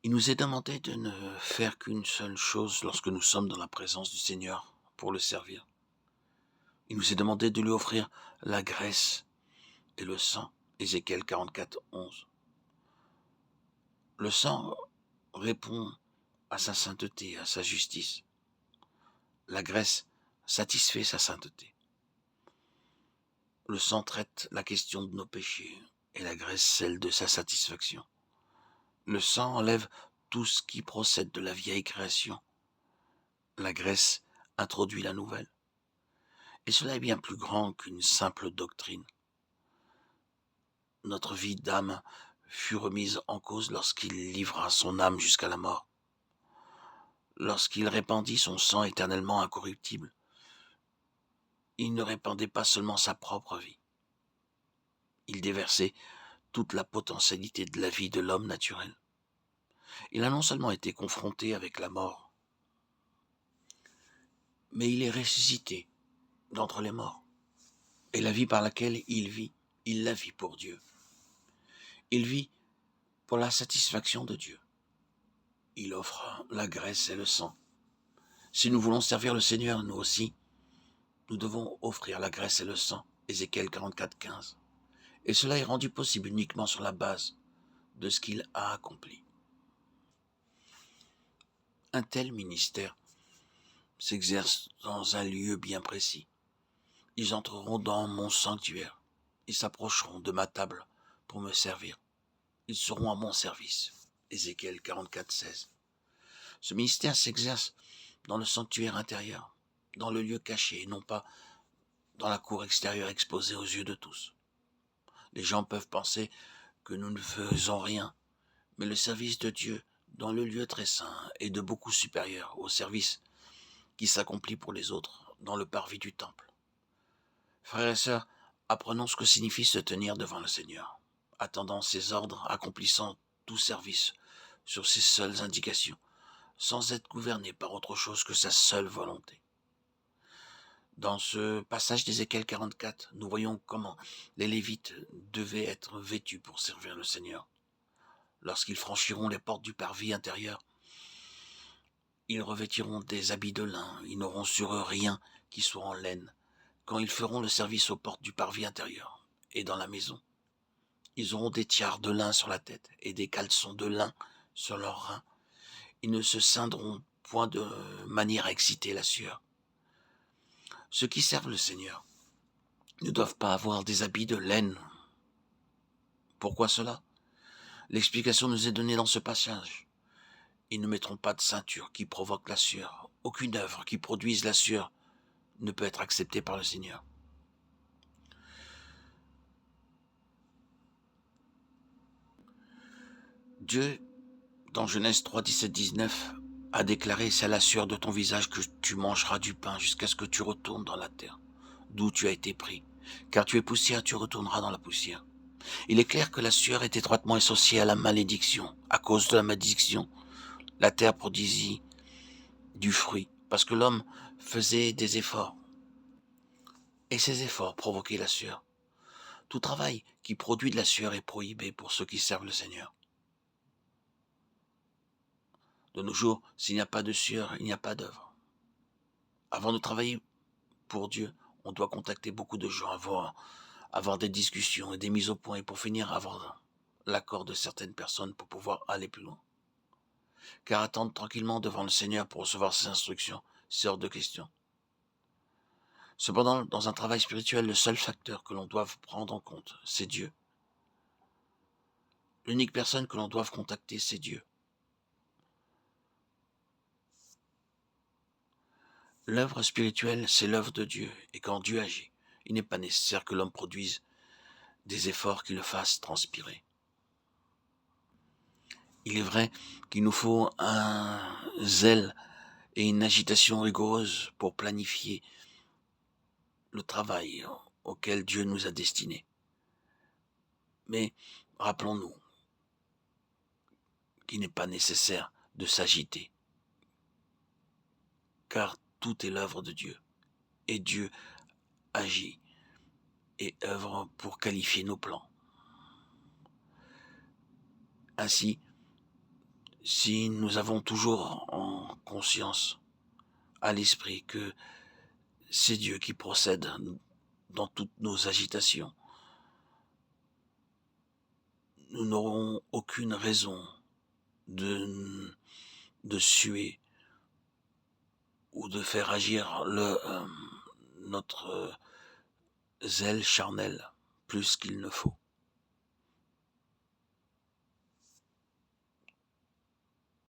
Il nous est demandé de ne faire qu'une seule chose lorsque nous sommes dans la présence du Seigneur pour le servir. Il nous est demandé de lui offrir la graisse et le sang. Ézéchiel 44, 11. Le sang répond à sa sainteté, à sa justice. La graisse satisfait sa sainteté. Le sang traite la question de nos péchés et la graisse celle de sa satisfaction. Le sang enlève tout ce qui procède de la vieille création. La graisse introduit la nouvelle. Et cela est bien plus grand qu'une simple doctrine. Notre vie d'âme fut remise en cause lorsqu'il livra son âme jusqu'à la mort. Lorsqu'il répandit son sang éternellement incorruptible, il ne répandait pas seulement sa propre vie. Il déversait toute la potentialité de la vie de l'homme naturel. Il a non seulement été confronté avec la mort, mais il est ressuscité d'entre les morts. Et la vie par laquelle il la vit pour Dieu. Il vit pour la satisfaction de Dieu. Il offre la graisse et le sang. Si nous voulons servir le Seigneur, nous aussi, nous devons offrir la graisse et le sang. Ézéchiel 44, 15. Et cela est rendu possible uniquement sur la base de ce qu'il a accompli. Un tel ministère s'exerce dans un lieu bien précis. Ils entreront dans mon sanctuaire. Ils s'approcheront de ma table pour me servir. Ils seront à mon service. Ézéchiel 44, 16. Ce ministère s'exerce dans le sanctuaire intérieur, dans le lieu caché, et non pas dans la cour extérieure exposée aux yeux de tous. Les gens peuvent penser que nous ne faisons rien, mais le service de Dieu dans le lieu très saint est de beaucoup supérieur au service qui s'accomplit pour les autres dans le parvis du temple. Frères et sœurs, apprenons ce que signifie se tenir devant le Seigneur, attendant ses ordres, accomplissant tout service sur ses seules indications, sans être gouverné par autre chose que sa seule volonté. Dans ce passage d'Ézéchiel 44, nous voyons comment les Lévites devaient être vêtus pour servir le Seigneur. Lorsqu'ils franchiront les portes du parvis intérieur, ils revêtiront des habits de lin, ils n'auront sur eux rien qui soit en laine. Quand ils feront le service aux portes du parvis intérieur et dans la maison, ils auront des tiares de lin sur la tête et des caleçons de lin sur leurs reins. Ils ne se ceindront point de manière à exciter la sueur. Ceux qui servent le Seigneur ne doivent pas avoir des habits de laine. Pourquoi cela? L'explication nous est donnée dans ce passage. Ils ne mettront pas de ceinture qui provoque la sueur. Aucune œuvre qui produise la sueur ne peut être acceptée par le Seigneur. Dieu, dans Genèse 3, 17, 19, a déclaré: c'est à la sueur de ton visage que tu mangeras du pain jusqu'à ce que tu retournes dans la terre, d'où tu as été pris. Car tu es poussière, tu retourneras dans la poussière. Il est clair que la sueur est étroitement associée à la malédiction. À cause de la malédiction, la terre produisit du fruit, parce que l'homme faisait des efforts. Et ces efforts provoquaient la sueur. Tout travail qui produit de la sueur est prohibé pour ceux qui servent le Seigneur. De nos jours, s'il n'y a pas de sueur, il n'y a pas d'œuvre. Avant de travailler pour Dieu, on doit contacter beaucoup de gens, avoir des discussions et des mises au point, et pour finir, avoir l'accord de certaines personnes pour pouvoir aller plus loin. Car attendre tranquillement devant le Seigneur pour recevoir ses instructions, c'est hors de question. Cependant, dans un travail spirituel, le seul facteur que l'on doit prendre en compte, c'est Dieu. L'unique personne que l'on doit contacter, c'est Dieu. L'œuvre spirituelle, c'est l'œuvre de Dieu, et quand Dieu agit, il n'est pas nécessaire que l'homme produise des efforts qui le fassent transpirer. Il est vrai qu'il nous faut un zèle et une agitation rigoureuse pour planifier le travail auquel Dieu nous a destinés. Mais rappelons-nous qu'il n'est pas nécessaire de s'agiter, car tout est l'œuvre de Dieu, et Dieu agit et œuvre pour qualifier nos plans. Ainsi, Si nous avons toujours en conscience, à l'esprit, que c'est Dieu qui procède dans toutes nos agitations, nous n'aurons aucune raison de suer ou de faire agir notre zèle charnel plus qu'il ne faut.